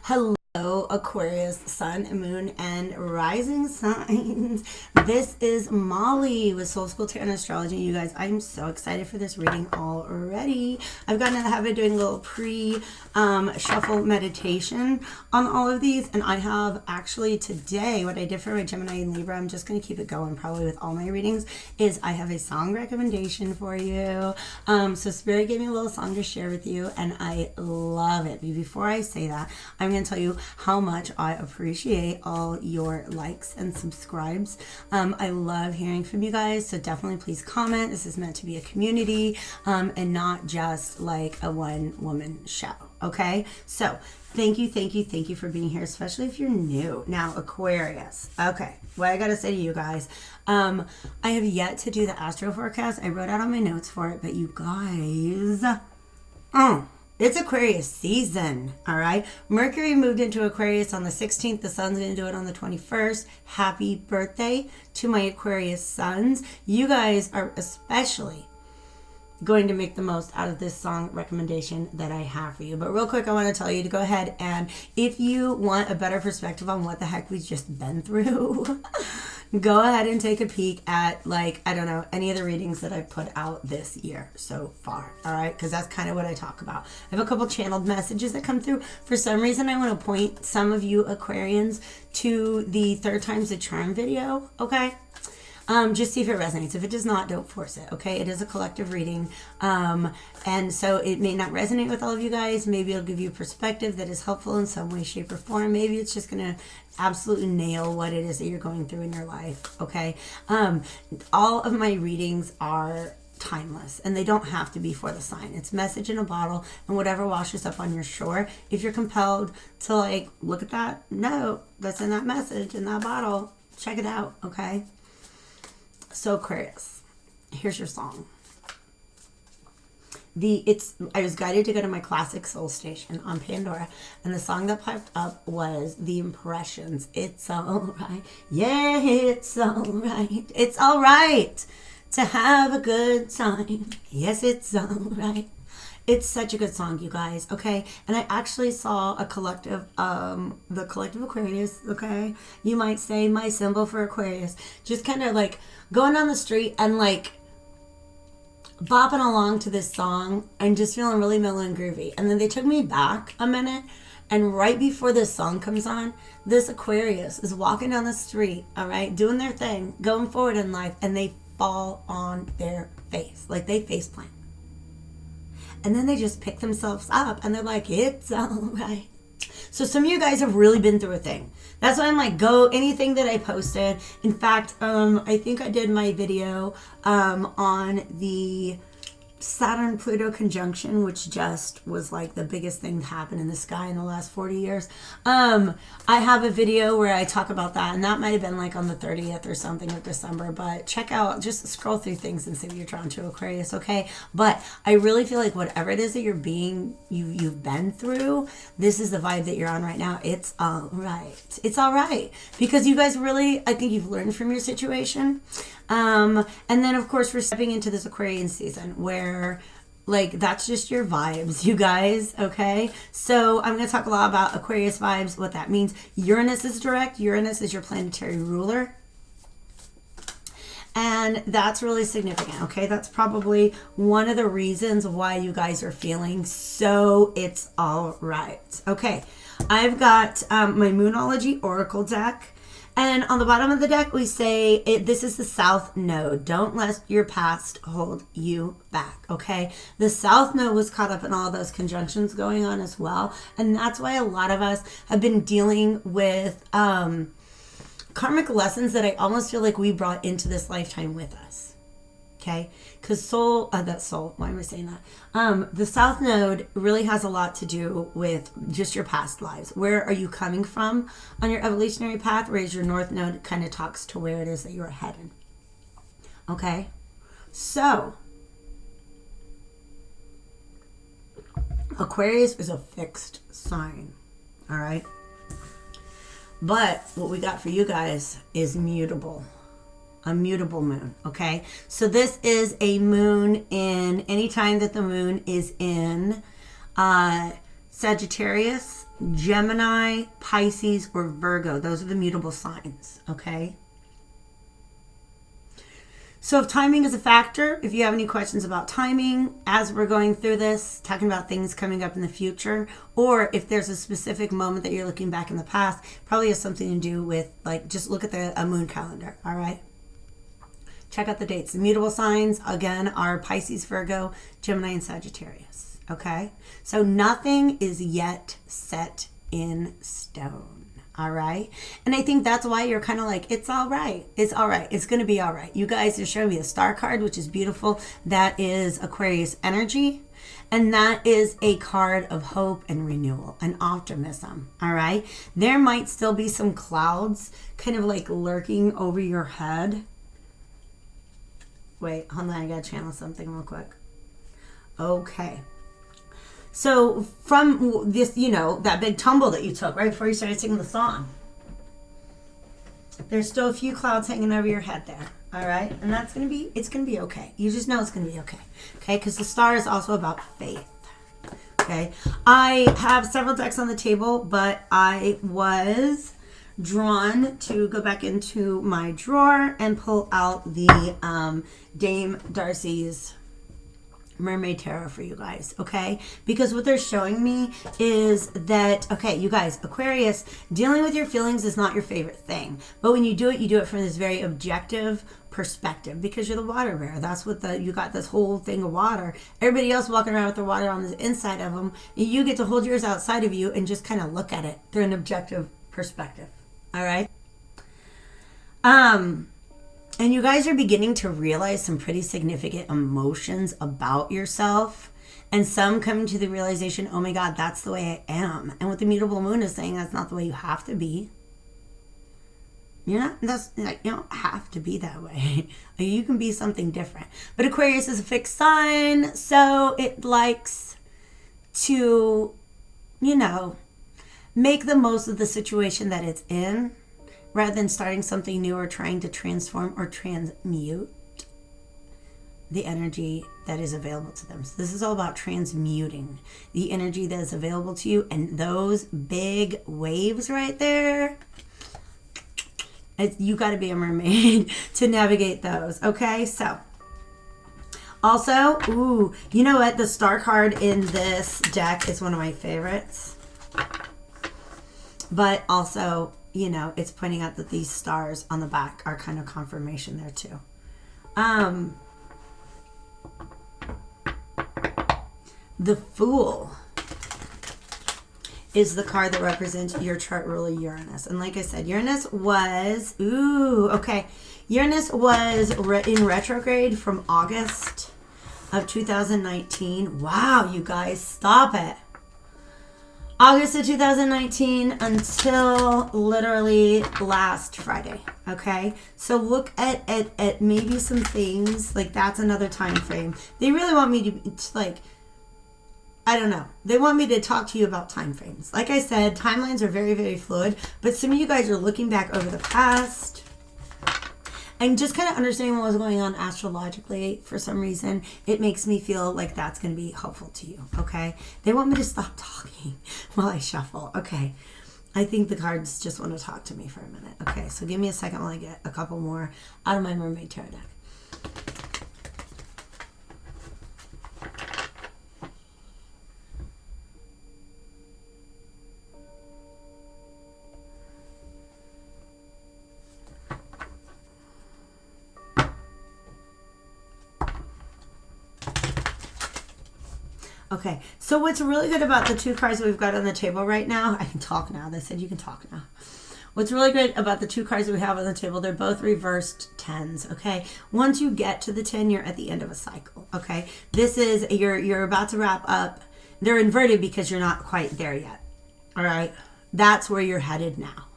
Hello, Aquarius, Sun, Moon, and Rising signs. This is Molly with Soul School Tarot and Astrology. You guys, I'm so excited for this reading already. I've gotten in the habit of doing a little pre-shuffle meditation on all of these, and I have actually today, what I did for my Gemini and Libra, I'm just going to keep it going probably with all my readings, is I have a song recommendation for you. So Spirit gave me a little song to share with you, and I love it. Before I say that, I'm going to tell you how much I appreciate all your likes and subscribes. I love hearing from you guys, so definitely please comment. This is meant to be a community and not just like a one-woman show, okay? So thank you for being here, especially if you're new. Now, Aquarius. Okay, what I gotta say to you guys, I have yet to do the astro forecast. I wrote out on my notes for it, but you guys, it's Aquarius season, all right? Mercury moved into Aquarius on the 16th. The sun's going to do it on the 21st. Happy birthday to my Aquarius sons. You guys are especially going to make the most out of this song recommendation that I have for you. But real quick, I want to tell you to go ahead and if you want a better perspective on what the heck we've just been through, go ahead and take a peek at, like, I don't know, any of the readings that I've put out this year so far, all right? Because that's kind of what I talk about. I have a couple channeled messages that come through. For some reason, I want to point some of you Aquarians to the Third Time's a Charm video, okay? Just see if it resonates. If it does not, don't force it, okay? It is a collective reading, and so it may not resonate with all of you guys. Maybe it'll give you a perspective that is helpful in some way, shape, or form. Maybe it's just going to absolutely nail what it is that you're going through in your life, okay? All of my readings are timeless, and they don't have to be for the sign. It's message in a bottle, and whatever washes up on your shore. If you're compelled to, like, look at that note that's in that message in that bottle, check it out, okay? So Aquarius, here's your song. I was guided to go to my classic soul station on Pandora, and the song that popped up was The Impressions. It's all right. Yeah, it's all right. It's all right to have a good time. Yes, it's all right. It's such a good song, you guys, okay? And I actually saw a collective, the collective Aquarius, okay? You might say my symbol for Aquarius, just kind of like going down the street and like bopping along to this song and just feeling really mellow and groovy. And then they took me back a minute, and right before this song comes on, this Aquarius is walking down the street, all right, doing their thing, going forward in life, and they fall on their face, like they face plant. And then they just pick themselves up and they're like, it's all right. So some of you guys have really been through a thing. That's why I'm like, go anything that I posted. In fact, I think I did my video on the Saturn-Pluto conjunction, which just was like the biggest thing that happened in the sky in the last 40 years. I have a video where I talk about that, and that might have been like on the 30th or something of December, but check out, just scroll through things and see what you're drawn to, Aquarius, okay? But I really feel like whatever it is that you've been through, this is the vibe that you're on right now. It's all right. It's all right. Because you guys really, I think you've learned from your situation. And then, of course, we're stepping into this Aquarian season where, like, that's just your vibes, you guys, okay? So I'm going to talk a lot about Aquarius vibes, what that means. Uranus is direct. Uranus is your planetary ruler. And that's really significant, okay? That's probably one of the reasons why you guys are feeling so it's all right. Okay, I've got my Moonology Oracle deck. And on the bottom of the deck, we say, this is the South Node. Don't let your past hold you back, okay? The South Node was caught up in all those conjunctions going on as well. And that's why a lot of us have been dealing with karmic lessons that I almost feel like we brought into this lifetime with us, okay? Because why am I saying that? The South Node really has a lot to do with just your past lives. Where are you coming from on your evolutionary path? Whereas your North Node kind of talks to where it is that you're headed. Okay? So, Aquarius is a fixed sign. All right? But what we got for you guys is mutable. A mutable moon, okay? So this is a moon in, anytime that the moon is in Sagittarius, Gemini, Pisces, or Virgo. Those are the mutable signs, okay? So if timing is a factor, if you have any questions about timing as we're going through this, talking about things coming up in the future, or if there's a specific moment that you're looking back in the past, probably has something to do with, like, just look at a moon calendar, all right? Check out the dates. The mutable signs, again, are Pisces, Virgo, Gemini, and Sagittarius, okay? So nothing is yet set in stone. All right. And I think that's why you're kind of like, it's all right. It's all right. It's going to be all right. You guys are showing me the star card, which is beautiful. That is Aquarius energy. And that is a card of hope and renewal and optimism. All right. There might still be some clouds kind of like lurking over your head. Wait, hold on. I got to channel something real quick. Okay. So from this, you know, that big tumble that you took right before you started singing the song, there's still a few clouds hanging over your head there. All right. And that's going to be, it's going to be okay. You just know it's going to be okay. Okay. Because the star is also about faith. Okay. I have several decks on the table, but I was drawn to go back into my drawer and pull out the Dame Darcy's Mermaid Tarot for you guys, okay? Because what they're showing me is that, okay, you guys, Aquarius, dealing with your feelings is not your favorite thing. But when you do it from this very objective perspective, because you're the water bearer. That's what you got this whole thing of water. Everybody else walking around with the water on the inside of them. And you get to hold yours outside of you and just kind of look at it through an objective perspective, all right? And you guys are beginning to realize some pretty significant emotions about yourself. And some coming to the realization, oh my God, that's the way I am. And what the mutable moon is saying, that's not the way you have to be. You don't have to be that way. You can be something different. But Aquarius is a fixed sign, so it likes to, you know, make the most of the situation that it's in, rather than starting something new or trying to transform or transmute the energy that is available to them. So this is all about transmuting the energy that is available to you. And those big waves right there, you got to be a mermaid to navigate those. Okay, so also, ooh, you know what? The star card in this deck is one of my favorites. But also, you know, it's pointing out that these stars on the back are kind of confirmation there too. The Fool is the card that represents your chart ruler Uranus. And like I said, Uranus was, Uranus was in retrograde from August of 2019. Wow, you guys, stop it. August of 2019 until literally last Friday, okay? So look at maybe some things, like that's another time frame. They really want me to like, I don't know. They want me to talk to you about time frames. Like I said, timelines are very, very fluid, but some of you guys are looking back over the past and just kind of understanding what was going on astrologically. For some reason, it makes me feel like that's going to be helpful to you, okay? They want me to stop talking while I shuffle, okay? I think the cards just want to talk to me for a minute. Okay, so give me a second while I get a couple more out of my Mermaid Tarot deck. Okay, so what's really good about the two cards that we've got on the table right now, I can talk now. They said you can talk now. What's really great about the two cards that we have on the table, they're both reversed 10s, okay? Once you get to the 10, you're at the end of a cycle, okay? This is, you're about to wrap up. They're inverted because you're not quite there yet, all right? That's where you're headed now,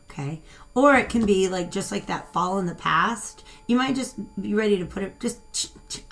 okay? Or it can be like, just like that fall in the past. You might just be ready to put it,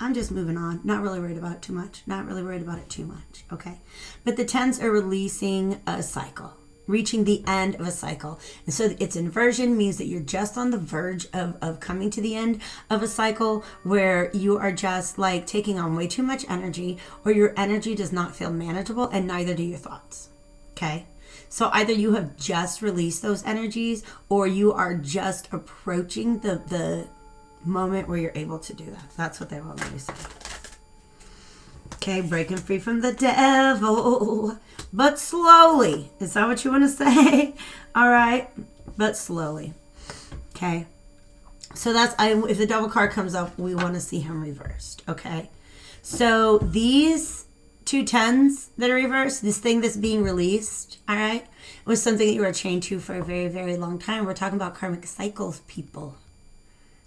I'm just moving on. Not really worried about it too much. Not really worried about it too much, okay? But the 10s are releasing a cycle, reaching the end of a cycle. And so its inversion means that you're just on the verge of coming to the end of a cycle where you are just like taking on way too much energy, or your energy does not feel manageable, and neither do your thoughts, okay? So either you have just released those energies or you are just approaching the moment where you're able to do that. That's what they want me to say. Okay, breaking free from the devil, but slowly. Is that what you want to say? All right, but slowly. Okay. So that's, if the devil card comes up, we want to see him reversed. Okay. So these 2 10s that are reversed, this thing that's being released, all right, was something that you were chained to for a very, very long time. We're talking about karmic cycles, people.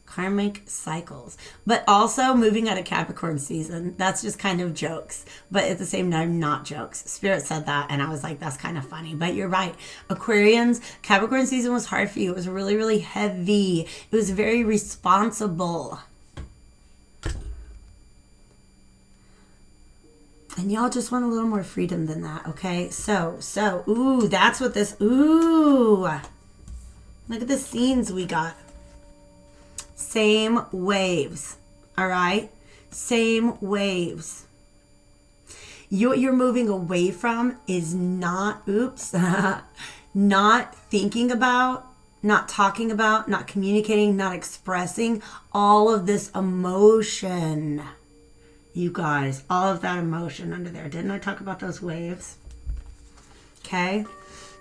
Karmic cycles. But also moving out of Capricorn season. That's just kind of jokes. But at the same time, not jokes. Spirit said that, and I was like, that's kind of funny. But you're right. Aquarians, Capricorn season was hard for you. It was really, really heavy. It was very responsible. And y'all just want a little more freedom than that, okay? So, ooh, that's what this, ooh. Look at the scenes we got. Same waves, all right? Same waves. What you're moving away from is not, not thinking about, not talking about, not communicating, not expressing all of this emotion. You guys, all of that emotion under there. Didn't I talk about those waves? Okay?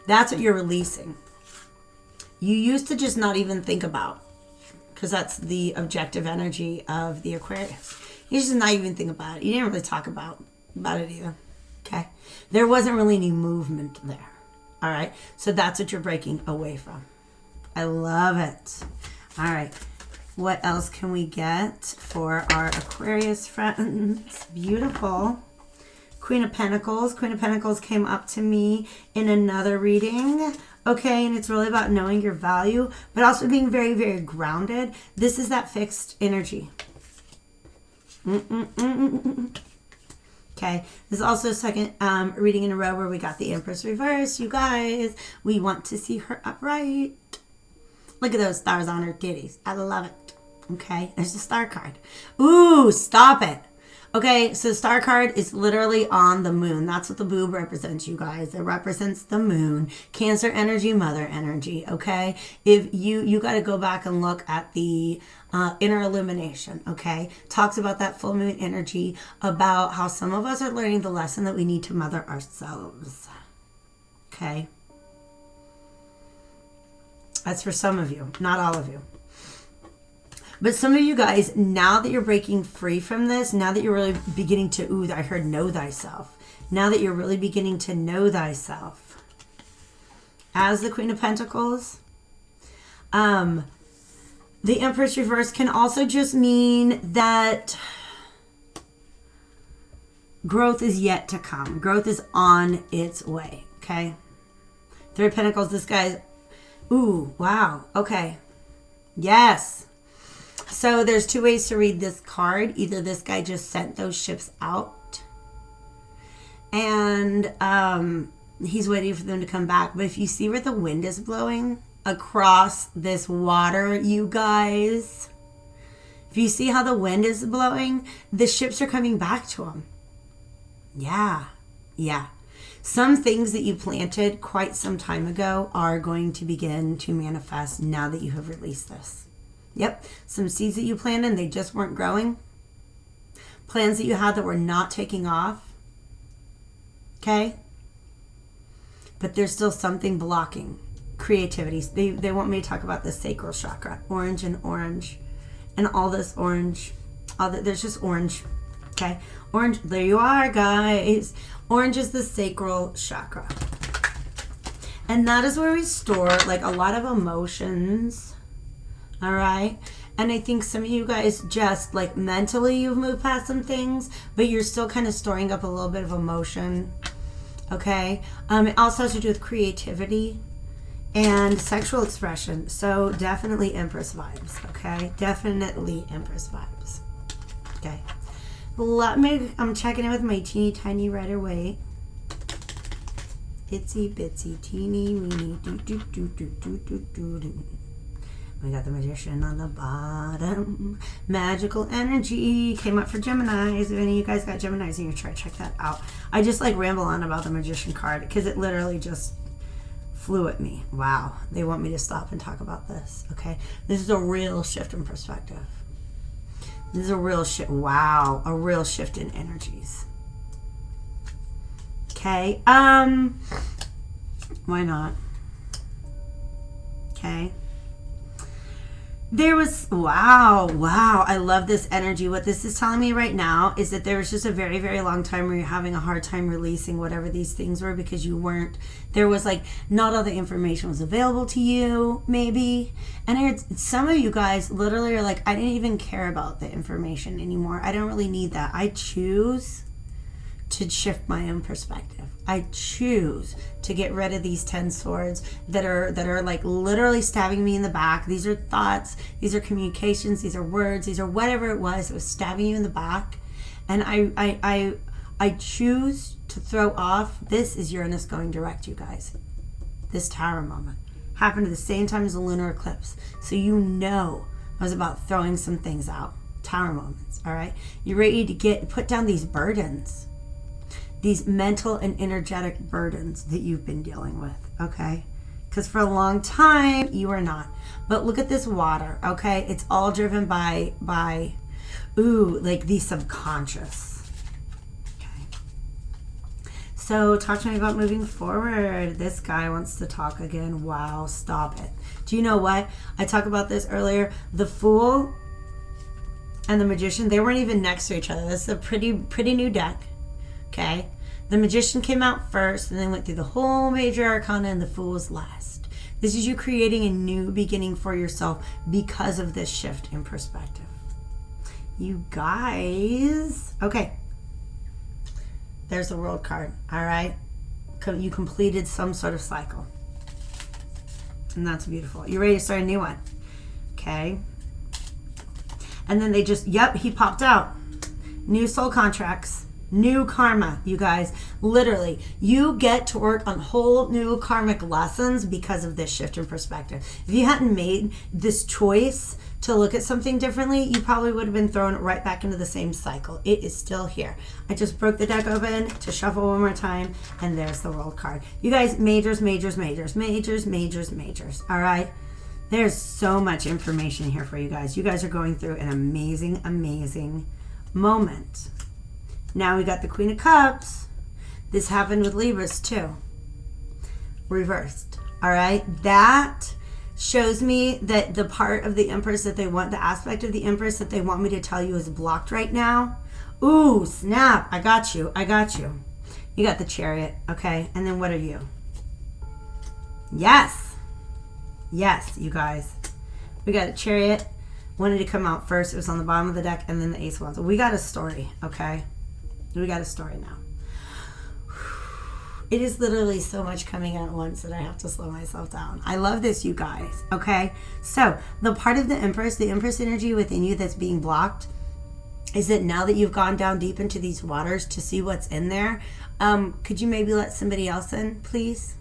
That's what you're releasing. You used to just not even think about, because that's the objective energy of the Aquarius. You just not even think about it. You didn't really talk about it either. Okay? There wasn't really any movement there. All right? So that's what you're breaking away from. I love it. All right. What else can we get for our Aquarius friends? Beautiful. Queen of Pentacles. Queen of Pentacles came up to me in another reading. Okay, and it's really about knowing your value, but also being very, very grounded. This is that fixed energy. Okay, this is also a second reading in a row where we got the Empress reverse. You guys, we want to see her upright. Look at those stars on her titties. I love it. Okay, there's the star card. Ooh, stop it. Okay, so the star card is literally on the moon. That's what the boob represents, you guys. It represents the moon. Cancer energy, mother energy, okay? If you got to go back and look at the inner illumination, okay? Talks about that full moon energy, about how some of us are learning the lesson that we need to mother ourselves, okay? That's for some of you, not all of you. But some of you guys, now that you're breaking free from this, now that you're really beginning to, ooh, I heard know thyself. Now that you're really beginning to know thyself. As the Queen of Pentacles, the Empress reverse can also just mean that growth is yet to come. Growth is on its way, okay? Three of Pentacles, this guy's, ooh, wow, okay. Yes. So there's 2 ways to read this card. Either this guy just sent those ships out and he's waiting for them to come back. But if you see where the wind is blowing across this water, you guys, if you see how the wind is blowing, the ships are coming back to him. Yeah. Some things that you planted quite some time ago are going to begin to manifest now that you have released this. Yep, some seeds that you planted and they just weren't growing. Plans that you had that were not taking off. Okay? But there's still something blocking creativity. They want me to talk about the sacral chakra. Orange and orange. And all this orange. There's just orange. Okay? Orange. There you are, guys. Orange is the sacral chakra. And that is where we store like a lot of emotions. All right. And I think some of you guys just like mentally you've moved past some things, but you're still kind of storing up a little bit of emotion. Okay. It also has to do with creativity and sexual expression. So definitely Empress vibes. Okay. Definitely Empress vibes. Okay. I'm checking in with my teeny tiny rider weight. Itsy bitsy teeny weeny do do do do do do do do. We got the Magician on the bottom. Magical energy came up for Geminis. If any of you guys got Geminis in your chart, check that out. I just like ramble on about the Magician card because it literally just flew at me. Wow. They want me to stop and talk about this. Okay. This is a real shift in perspective. This is a real shift. Wow. A real shift in energies. Okay. Why not? Okay. There was, wow, I love this energy. What this is telling me right now is that there was just a very, very long time where you're having a hard time releasing whatever these things were because you weren't, there was like, not all the information was available to you, maybe. And I heard some of you guys literally are like, I didn't even care about the information anymore. I don't really need that. I choose to shift my own perspective. I choose to get rid of these 10 swords that are like literally stabbing me in the back. These are thoughts, these are communications, these are words, these are whatever it was stabbing you in the back. And I choose to throw off. This is Uranus going direct, you guys. This tower moment happened at the same time as the lunar eclipse. So you know I was about throwing some things out. Tower moments, all right? You're ready to put down these burdens. These mental and energetic burdens that you've been dealing with, okay? Because for a long time, you are not. But look at this water, okay? It's all driven by like the subconscious. Okay. So talk to me about moving forward. This guy wants to talk again. Wow, stop it. Do you know what? I talked about this earlier. The Fool and the Magician, they weren't even next to each other. This is a pretty new deck. Okay, the Magician came out first and then went through the whole major arcana and the Fool was last. This is you creating a new beginning for yourself because of this shift in perspective. You guys, okay, there's the World card, all right? You completed some sort of cycle and that's beautiful. You're ready to start a new one, okay? And then they just, yep, he popped out. New soul contracts. New karma, you guys. Literally, you get to work on whole new karmic lessons because of this shift in perspective. If you hadn't made this choice to look at something differently, you probably would have been thrown right back into the same cycle. It is still here. I just broke the deck open to shuffle one more time, and there's the World card. You guys, majors, majors, majors, majors, majors, majors. All right? There's so much information here for you guys. You guys are going through an amazing, amazing moment. Now we got the Queen of Cups. This happened with Libras too. Reversed. All right. That shows me that the part of the Empress that they want, the aspect of the Empress that they want me to tell you is blocked right now. Ooh, snap. I got you. I got you. You got the Chariot. Okay. And then what are you? Yes. Yes, you guys. We got a Chariot. Wanted to come out first. It was on the bottom of the deck and then the Ace of Wands. We got a story. Okay. We got a story now. It is literally so much coming at once that I have to slow myself down. I love this, you guys. Okay? So, the part of the Empress energy within you that's being blocked is that now that you've gone down deep into these waters to see what's in there, could you maybe let somebody else in, please?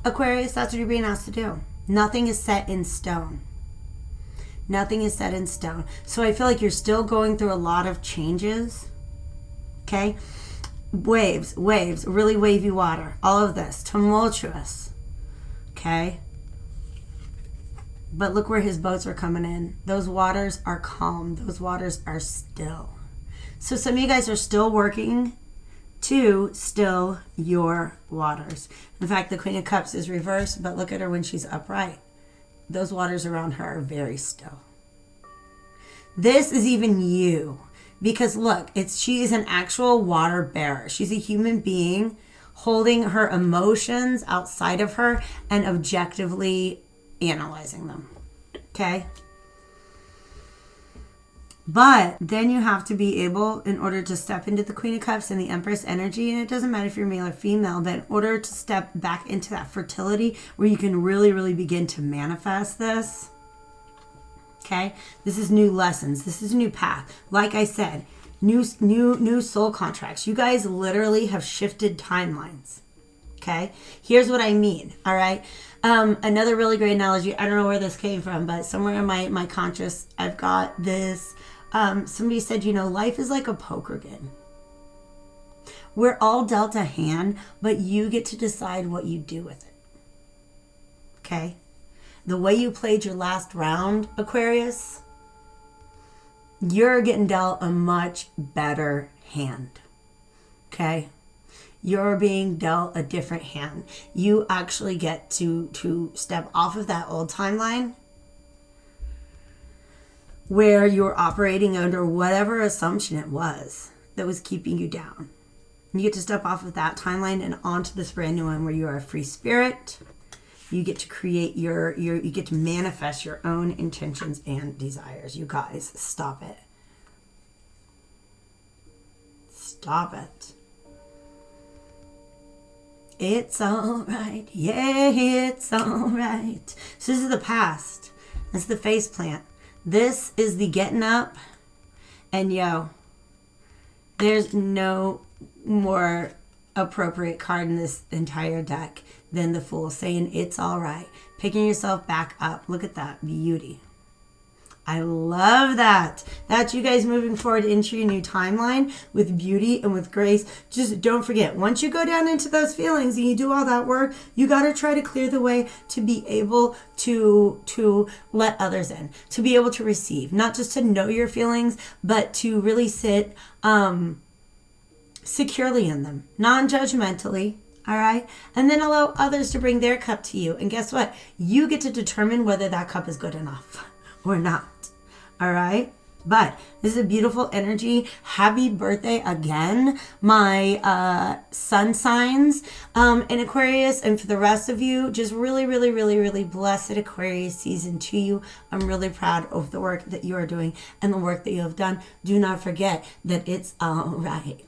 Aquarius, that's what you're being asked to do. Nothing is set in stone. Nothing is set in stone. So I feel like you're still going through a lot of changes. Okay? Waves, really wavy water. All of this. Tumultuous. Okay? But look where his boats are coming in. Those waters are calm. Those waters are still. So some of you guys are still working to still your waters. In fact, the Queen of Cups is reversed, but look at her when she's upright. Those waters around her are very still. This is even you. Because look, she is an actual water bearer. She's a human being holding her emotions outside of her and objectively analyzing them. Okay? But then you have to be able, in order to step into the Queen of Cups and the Empress energy, and it doesn't matter if you're male or female, but in order to step back into that fertility where you can really, really begin to manifest this, okay? This is new lessons. This is a new path. Like I said, new soul contracts. You guys literally have shifted timelines, okay? Here's what I mean, all right? Another really great analogy, I don't know where this came from, but somewhere in my conscious, I've got this. Somebody said, life is like a poker game. We're all dealt a hand, but you get to decide what you do with it. Okay? The way you played your last round, Aquarius, you're getting dealt a much better hand. Okay? You're being dealt a different hand. You actually get to step off of that old timeline where you're operating under whatever assumption it was that was keeping you down. You get to step off of that timeline and onto this brand new one where you are a free spirit. You get to create you get to manifest your own intentions and desires. You guys, stop it. Stop it. It's all right. Yeah, it's all right. So this is the past. This is the face plant. This is the getting up. And there's no more appropriate card in this entire deck than the Fool, saying it's all right. Picking yourself back up. Look at that beauty. I love that. That's you guys moving forward into your new timeline with beauty and with grace. Just don't forget, once you go down into those feelings and you do all that work, you got to try to clear the way to be able to let others in, to be able to receive, not just to know your feelings, but to really sit securely in them, non-judgmentally. All right. And then allow others to bring their cup to you. And guess what? You get to determine whether that cup is good enough or not. All right. But this is a beautiful energy. Happy birthday again, my sun signs in Aquarius. And for the rest of you, just really, really, really, really blessed Aquarius season to you. I'm really proud of the work that you are doing and the work that you have done. Do not forget that it's all right.